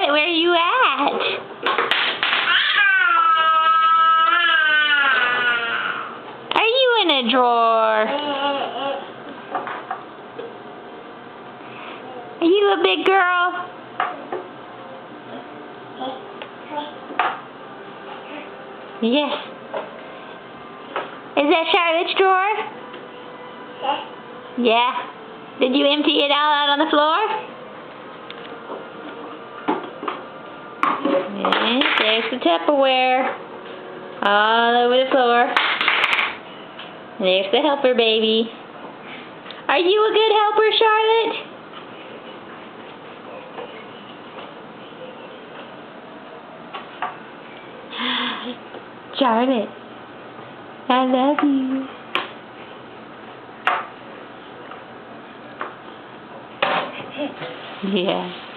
Charlotte, where are you at? Are you in a drawer? Are you a big girl? Yes. Is that Charlotte's drawer? Yeah. Did you empty it out on the floor? And there's the Tupperware. All over the floor. There's the helper baby. Are you a good helper, Charlotte? Charlotte, I love you. Yeah.